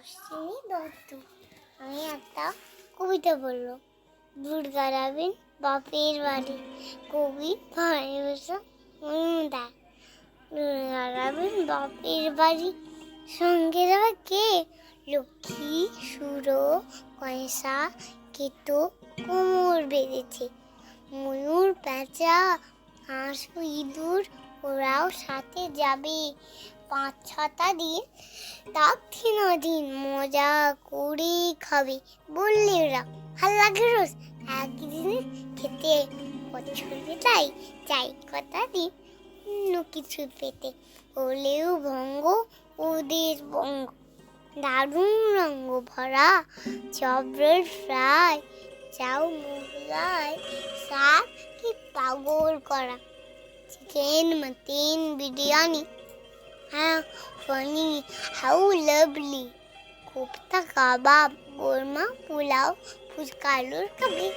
অশ্বিনী দত্ত। আমি একটা কবিতা বললো। দুর্গা রাবেন বাপের বাড়ি, কবি ভালোবাসা মনুদা। দুর্গা রাবেন বাপের বাড়ি, সঙ্গে যাবে কে? লক্ষ্মী, সুরো, কয়সা, কেতো কোমর বেঁধেছে। ময়ূর, পেঁচা, হাঁস, ইঁদুর ওরাও সাথে যাবে। ৫-৬টা দিন দিন মজা করে খাবে বললে ওরা। ভাল লাগে রোজ একদিনে খেতে, বছরে তাই চাই কটা দিন অন্য কিছু পেতে। হলেও ভঙ্গ ওদের বঙ্গ, দারুণ রঙ্গ ভরা চবরের ফ্রাই, চাউ মোগলাই, শাক কি পাগল করা, chicken mutton biryani, funny, how lovely, kofta kebab, korma pulao, phuchka আলুর কাবলি,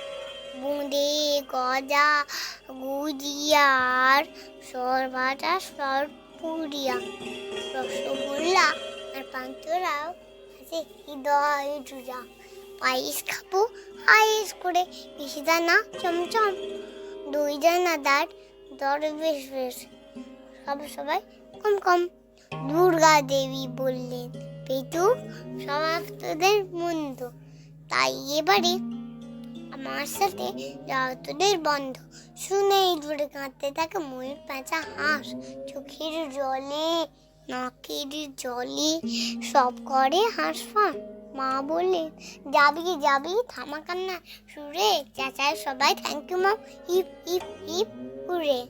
বোঁদে, গজা, গুজিয়া আর সরভাজা, সরপুরিয়া, রসগোল্লা আর পান্তুরাও আছে হৃদয় জুড়া। পায়েস খাবো আয়েস করে, বেশি দানা চমচম, দই দানাদার দর বেশ বেশ, সবাই কম কম। দুর্গা দেবী বললেন, পেটু সব তোদের মন্দ, তাই এবারে আমার সাথে যাও তোদের বন্ধ। শুনেই দূরে কাঁদতে থাকে ময়ূর, পেঁচা, হাঁস, চোখের জলে নাকের জলে সব করে হাঁসফাঁস। মা বললেন, যাবি থামা কান্না সুরে, চেঁচায় সবাই thank you mom, hip hip hip হুরে।